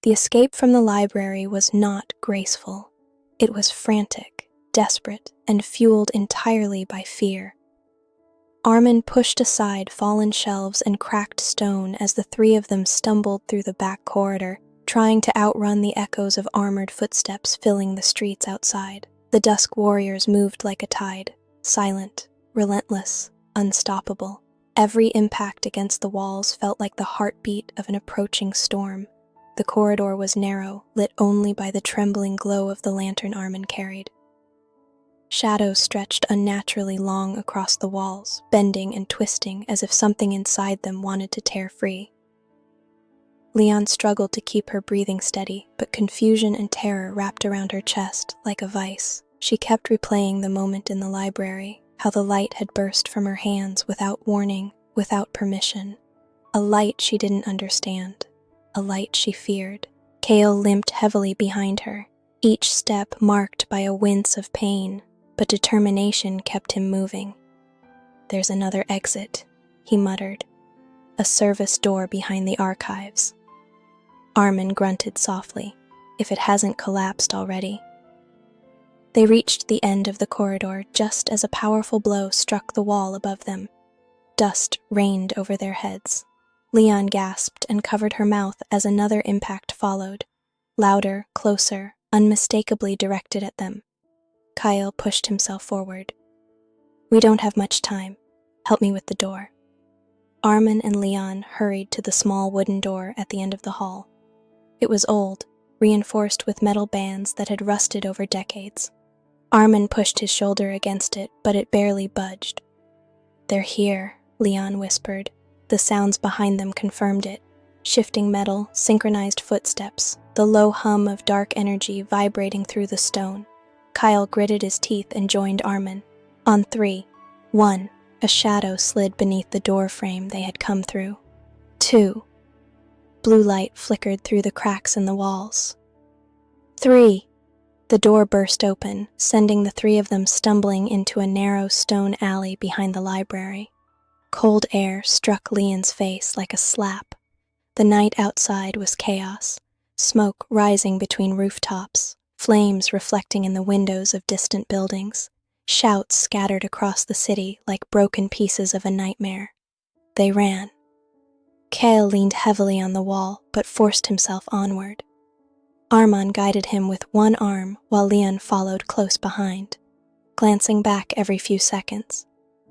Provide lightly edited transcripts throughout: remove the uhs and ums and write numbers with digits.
The escape from the library was not graceful. It was frantic, desperate, and fueled entirely by fear. Arman pushed aside fallen shelves and cracked stone as the three of them stumbled through the back corridor, trying to outrun the echoes of armored footsteps filling the streets outside. The Dusk Warriors moved like a tide, silent, relentless, unstoppable. Every impact against the walls felt like the heartbeat of an approaching storm. The corridor was narrow, lit only by the trembling glow of the lantern Arman carried. Shadows stretched unnaturally long across the walls, bending and twisting as if something inside them wanted to tear free. Lian struggled to keep her breathing steady, but confusion and terror wrapped around her chest like a vice. She kept replaying the moment in the library, how the light had burst from her hands without warning, without permission. A light she didn't understand, a light she feared. Kael limped heavily behind her, each step marked by a wince of pain, but determination kept him moving. "There's another exit," he muttered. "A service door behind the archives." Arman grunted softly, "If it hasn't collapsed already." They reached the end of the corridor just as a powerful blow struck the wall above them. Dust rained over their heads. Lian gasped and covered her mouth as another impact followed, louder, closer, unmistakably directed at them. Kael pushed himself forward. "We don't have much time. Help me with the door." Arman and Lian hurried to the small wooden door at the end of the hall. It was old, reinforced with metal bands that had rusted over decades. Arman pushed his shoulder against it, but it barely budged. "They're here," Lian whispered. The sounds behind them confirmed it. Shifting metal, synchronized footsteps, the low hum of dark energy vibrating through the stone. Kael gritted his teeth and joined Arman. On 3. 1. A shadow slid beneath the door frame they had come through. 2. Blue light flickered through the cracks in the walls. 3. The door burst open, sending the three of them stumbling into a narrow stone alley behind the library. Cold air struck Lian's face like a slap. The night outside was chaos, smoke rising between rooftops, flames reflecting in the windows of distant buildings, shouts scattered across the city like broken pieces of a nightmare. They ran. Kael leaned heavily on the wall, but forced himself onward. Arman guided him with one arm while Lian followed close behind, glancing back every few seconds.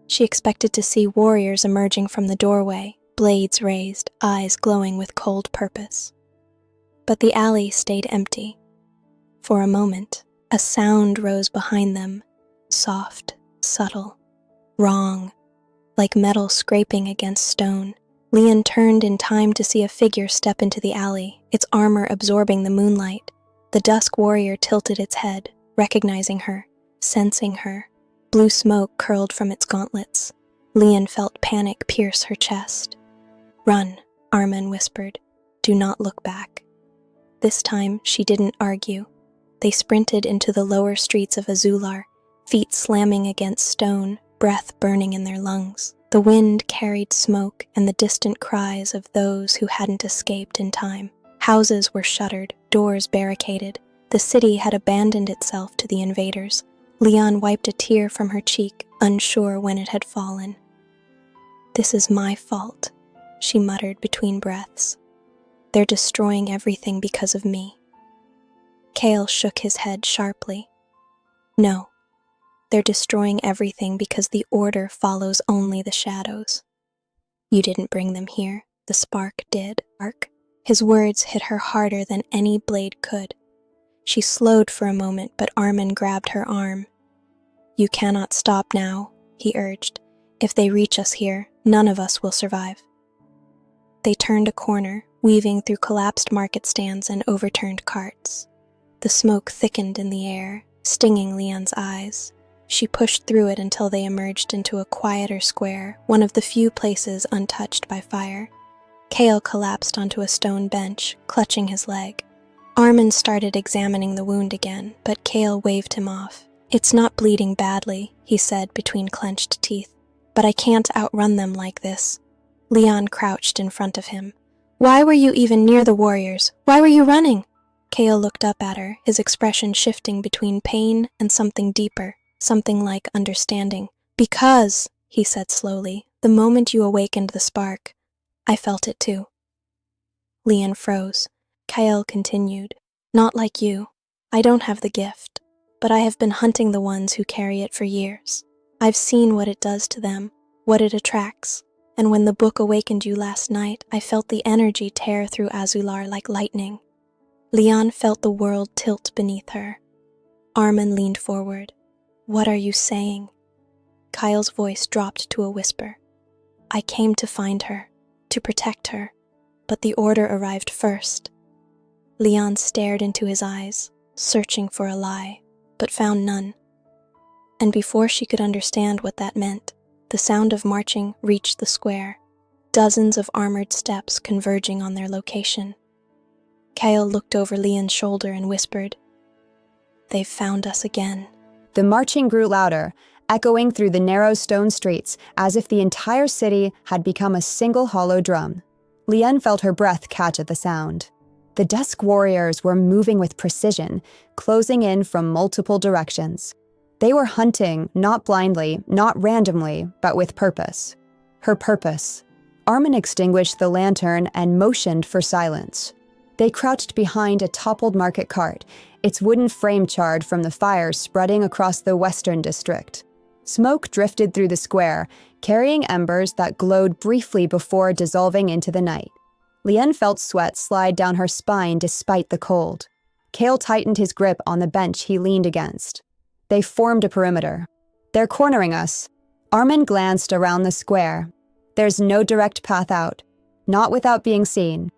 She expected to see warriors emerging from the doorway, blades raised, eyes glowing with cold purpose. But the alley stayed empty. For a moment, a sound rose behind them, soft, subtle, wrong, like metal scraping against stone. Lian turned in time to see a figure step into the alley, its armor absorbing the moonlight. The Dusk Warrior tilted its head, recognizing her, sensing her. Blue smoke curled from its gauntlets. Lian felt panic pierce her chest. "Run," Arman whispered. "Do not look back." This time, she didn't argue. They sprinted into the lower streets of Azular, feet slamming against stone, breath burning in their lungs. The wind carried smoke and the distant cries of those who hadn't escaped in time. Houses were shuttered, doors barricaded. The city had abandoned itself to the invaders. Lian wiped a tear from her cheek, unsure when it had fallen. "This is my fault," she muttered between breaths. "They're destroying everything because of me." Kael shook his head sharply. "No. They're destroying everything because the order follows only the shadows. You didn't bring them here, the spark did." His words hit her harder than any blade could. She slowed for a moment, but Arman grabbed her arm. "You cannot stop now," he urged. "If they reach us here, none of us will survive." They turned a corner, weaving through collapsed market stands and overturned carts. The smoke thickened in the air, stinging Lian's eyes. She pushed through it until they emerged into a quieter square, one of the few places untouched by fire. Kael collapsed onto a stone bench, clutching his leg. Arman started examining the wound again, but Kael waved him off. "It's not bleeding badly," he said between clenched teeth, "but I can't outrun them like this." Lian crouched in front of him, Why were you even near the warriors? Why were you running? Kael looked up at her, his expression shifting between pain and something deeper, something like understanding. Because, he said slowly, the moment you awakened the spark, I felt it too. Lian froze. Kael continued, Not like you. I don't have the gift, but I have been hunting the ones who carry it for years. I've seen what it does to them, what it attracts, and when the book awakened you last night, I felt the energy tear through Azular like lightning. Lian felt the world tilt beneath her. Arman leaned forward. What are you saying? Kael's voice dropped to a whisper. I came to find her, to protect her, but the order arrived first. Lian stared into his eyes, searching for a lie, but found none. And before she could understand what that meant, the sound of marching reached the square, dozens of armored steps converging on their location. Kael looked over Lian's shoulder and whispered, They've found us again. The marching grew louder, echoing through the narrow stone streets as if the entire city had become a single hollow drum. Lian felt her breath catch at the sound. The Dusk Warriors were moving with precision, closing in from multiple directions. They were hunting, not blindly, not randomly, but with purpose. Her purpose. Arman extinguished the lantern and motioned for silence. They crouched behind a toppled market cart, its wooden frame charred from the fire spreading across the western district. Smoke drifted through the square, carrying embers that glowed briefly before dissolving into the night. Lian felt sweat slide down her spine despite the cold. Kael tightened his grip on the bench he leaned against. They formed a perimeter. They're cornering us. Arman glanced around the square. There's no direct path out, not without being seen.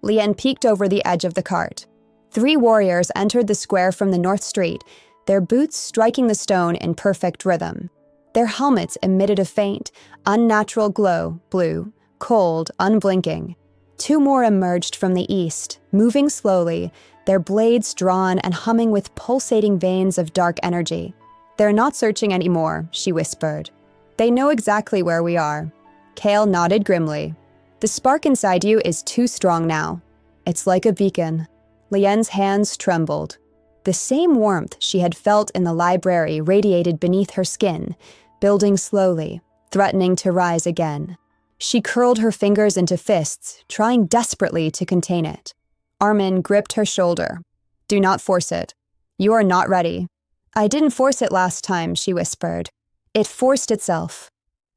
Lian peeked over the edge of the cart. 3 warriors entered the square from the north street, their boots striking the stone in perfect rhythm. Their helmets emitted a faint, unnatural glow, blue, cold, unblinking. 2 more emerged from the east, moving slowly, their blades drawn and humming with pulsating veins of dark energy. They're not searching anymore, she whispered. They know exactly where we are. Kael nodded grimly. The spark inside you is too strong now. It's like a beacon. Lian's hands trembled. The same warmth she had felt in the library radiated beneath her skin, building slowly, threatening to rise again. She curled her fingers into fists, trying desperately to contain it. Arman gripped her shoulder. Do not force it. You are not ready. I didn't force it last time, she whispered. It forced itself.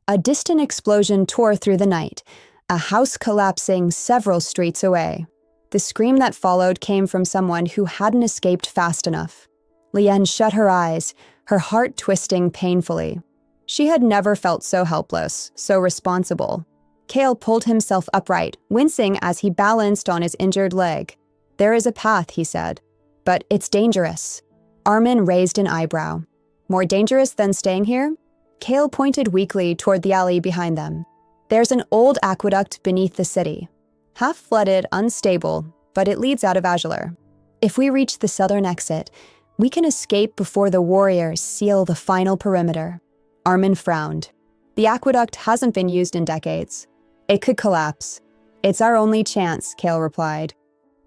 A distant explosion tore through the night, a house collapsing several streets away. The scream that followed came from someone who hadn't escaped fast enough. Lian shut her eyes, her heart twisting painfully. She had never felt so helpless, so responsible. Kael pulled himself upright, wincing as he balanced on his injured leg. There is a path, he said, but it's dangerous. Arman raised an eyebrow. More dangerous than staying here? Kael pointed weakly toward the alley behind them. There's an old aqueduct beneath the city. Half-flooded, unstable, but it leads out of Azular. If we reach the southern exit, we can escape before the warriors seal the final perimeter. Arman frowned. The aqueduct hasn't been used in decades. It could collapse. It's our only chance, Kael replied.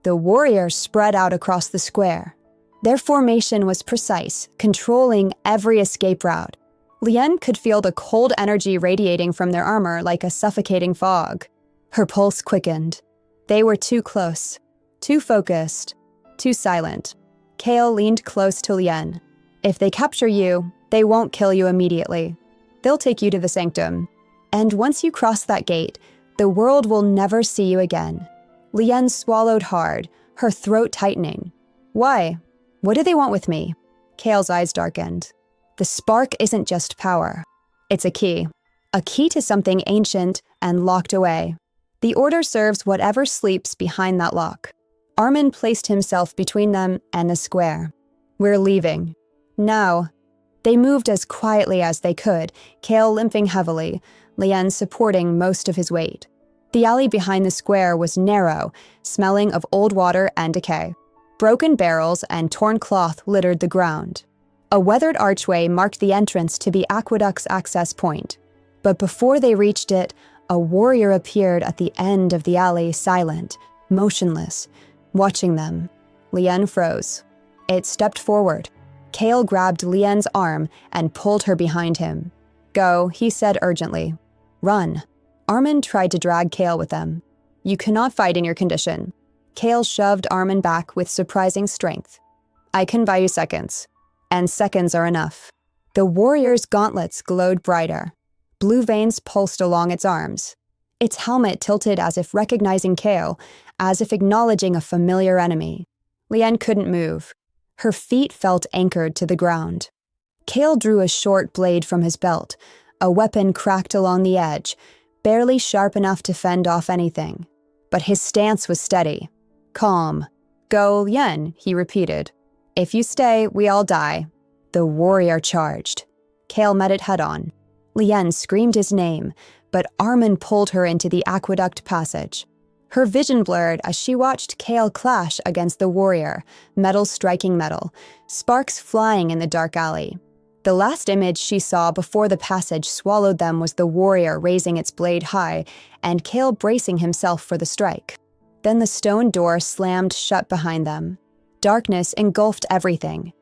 The warriors spread out across the square. Their formation was precise, controlling every escape route. Lian could feel the cold energy radiating from their armor like a suffocating fog. Her pulse quickened. They were too close, too focused, too silent. Kael leaned close to Lian. If they capture you, they won't kill you immediately. They'll take you to the sanctum. And once you cross that gate, the world will never see you again. Lian swallowed hard, her throat tightening. Why? What do they want with me? Kael's eyes darkened. The spark isn't just power. It's a key to something ancient and locked away. The order serves whatever sleeps behind that lock. Arman placed himself between them and the square. We're leaving. Now. They moved as quietly as they could, Kael limping heavily, Lian supporting most of his weight. The alley behind the square was narrow, smelling of old water and decay. Broken barrels and torn cloth littered the ground. A weathered archway marked the entrance to the aqueduct's access point. But before they reached it, a warrior appeared at the end of the alley, silent, motionless, watching them. Lian froze. It stepped forward. Kael grabbed Lian's arm and pulled her behind him. "Go," he said urgently. "Run." Arman tried to drag Kael with them. "You cannot fight in your condition." Kael shoved Arman back with surprising strength. "I can buy you seconds." And seconds are enough. The warrior's gauntlets glowed brighter. Blue veins pulsed along its arms. Its helmet tilted as if recognizing Kael, as if acknowledging a familiar enemy. Lian couldn't move. Her feet felt anchored to the ground. Kael drew a short blade from his belt, a weapon cracked along the edge, barely sharp enough to fend off anything. But his stance was steady. Calm. "Go, Lian," he repeated. "If you stay, we all die." The warrior charged. Kael met it head-on. Lian screamed his name, but Arman pulled her into the aqueduct passage. Her vision blurred as she watched Kael clash against the warrior, metal striking metal, sparks flying in the dark alley. The last image she saw before the passage swallowed them was the warrior raising its blade high and Kael bracing himself for the strike. Then the stone door slammed shut behind them. Darkness engulfed everything.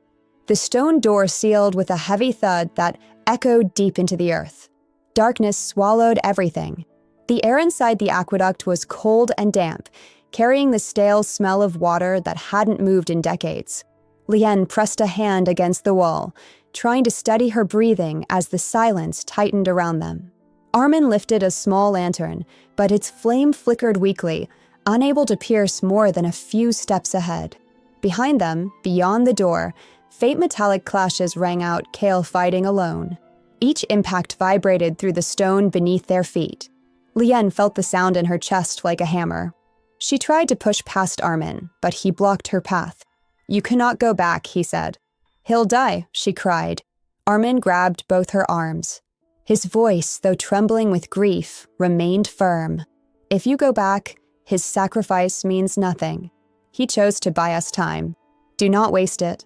The stone door sealed with a heavy thud that echoed deep into the earth. Darkness swallowed everything. The air inside the aqueduct was cold and damp, carrying the stale smell of water that hadn't moved in decades. Lian pressed a hand against the wall, trying to steady her breathing as the silence tightened around them. Arman lifted a small lantern, but its flame flickered weakly, unable to pierce more than a few steps ahead. Behind them, beyond the door, faint metallic clashes rang out, Kael fighting alone. Each impact vibrated through the stone beneath their feet. Lian felt the sound in her chest like a hammer. She tried to push past Arman, but he blocked her path. "You cannot go back," he said. "He'll die," she cried. Arman grabbed both her arms. His voice, though trembling with grief, remained firm. "If you go back, his sacrifice means nothing. He chose to buy us time. Do not waste it."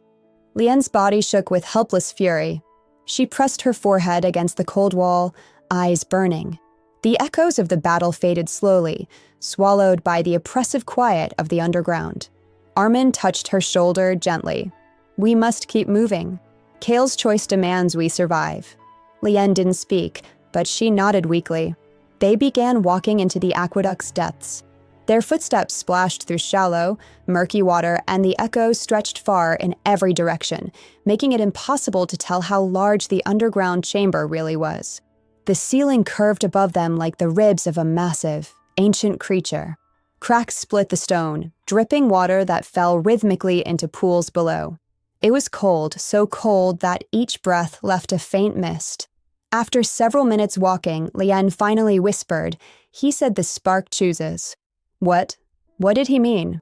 Lian's body shook with helpless fury. She pressed her forehead against the cold wall, eyes burning. The echoes of the battle faded slowly, swallowed by the oppressive quiet of the underground. Arman touched her shoulder gently. "We must keep moving. Kael's choice demands we survive." Lian didn't speak, but she nodded weakly. They began walking into the aqueduct's depths. Their footsteps splashed through shallow, murky water, and the echoes stretched far in every direction, making it impossible to tell how large the underground chamber really was. The ceiling curved above them like the ribs of a massive, ancient creature. Cracks split the stone, dripping water that fell rhythmically into pools below. It was cold, so cold that each breath left a faint mist. After several minutes walking, Lian finally whispered, "He said the spark chooses." "What? What did he mean?"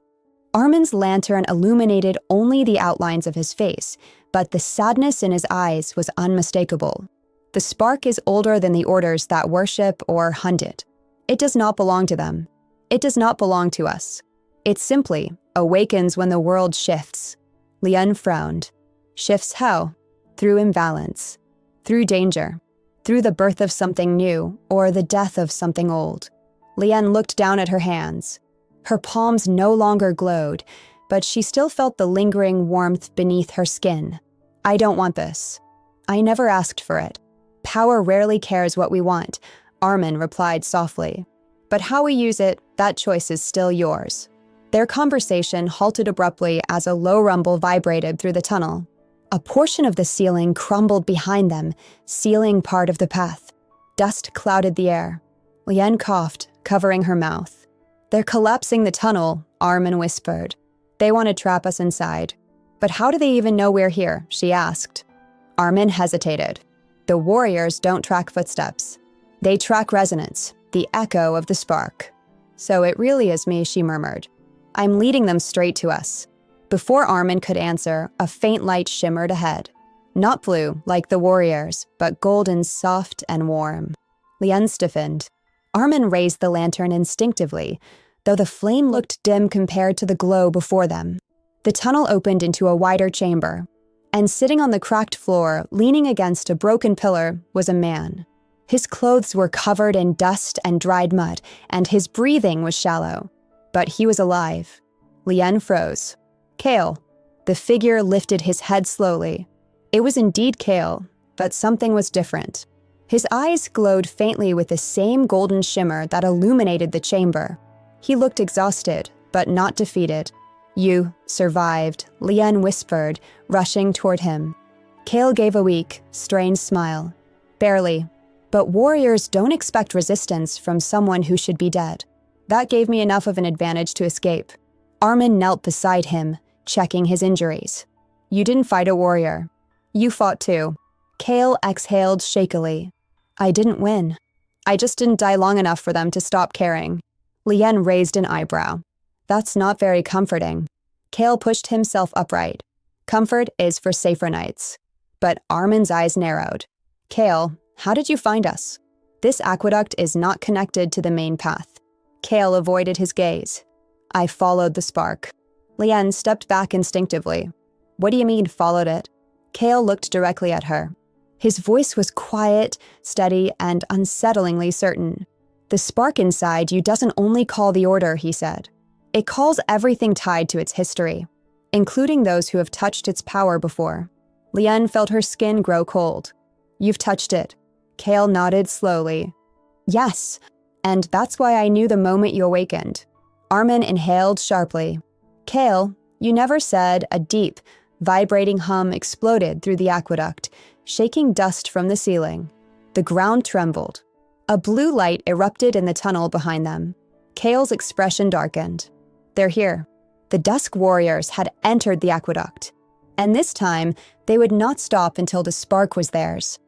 Arman's lantern illuminated only the outlines of his face, but the sadness in his eyes was unmistakable. "The spark is older than the orders that worship or hunt it. It does not belong to them. It does not belong to us. It simply awakens when the world shifts." Lian frowned. "Shifts how?" "Through imbalance. Through danger. Through the birth of something new or the death of something old." Lian looked down at her hands. Her palms no longer glowed, but she still felt the lingering warmth beneath her skin. "I don't want this. I never asked for it. Power rarely cares what we want," Arman replied softly. "But how we use it, that choice is still yours." Their conversation halted abruptly as a low rumble vibrated through the tunnel. A portion of the ceiling crumbled behind them, sealing part of the path. Dust clouded the air. Lian coughed, covering her mouth. "They're collapsing the tunnel," Arman whispered. "They want to trap us inside." "But how do they even know we're here?" she asked. Arman hesitated. "The warriors don't track footsteps. They track resonance, the echo of the spark." "So it really is me," she murmured. "I'm leading them straight to us." Before Arman could answer, a faint light shimmered ahead. Not blue, like the warriors, but golden, soft and warm. Lian stiffened. Arman raised the lantern instinctively, though the flame looked dim compared to the glow before them. The tunnel opened into a wider chamber, and sitting on the cracked floor, leaning against a broken pillar, was a man. His clothes were covered in dust and dried mud, and his breathing was shallow. But he was alive. Lian froze. Kael. The figure lifted his head slowly. It was indeed Kael, but something was different. His eyes glowed faintly with the same golden shimmer that illuminated the chamber. He looked exhausted, but not defeated. "You survived," Lian whispered, rushing toward him. Kael gave a weak, strained smile. "Barely. But warriors don't expect resistance from someone who should be dead." That gave me enough of an advantage to escape. Arman knelt beside him, checking his injuries. "You didn't fight a warrior. You fought too." Kael exhaled shakily. "I didn't win. I just didn't die long enough for them to stop caring." Lian raised an eyebrow. "That's not very comforting." Kael pushed himself upright. "Comfort is for safer nights." But Arman's eyes narrowed. "Kael, how did you find us? This aqueduct is not connected to the main path." Kael avoided his gaze. "I followed the spark." Lian stepped back instinctively. "What do you mean, followed it?" Kael looked directly at her. His voice was quiet, steady, and unsettlingly certain. "The spark inside you doesn't only call the order," he said. "It calls everything tied to its history, including those who have touched its power before." Lian felt her skin grow cold. "You've touched it." Kael nodded slowly. "Yes, and that's why I knew the moment you awakened." Arman inhaled sharply. "Kael, you never said." A deep, vibrating hum exploded through the aqueduct, shaking dust from the ceiling. The ground trembled. A blue light erupted in the tunnel behind them. Kael's expression darkened. "They're here." The Dusk Warriors had entered the aqueduct, and this time they would not stop until the spark was theirs.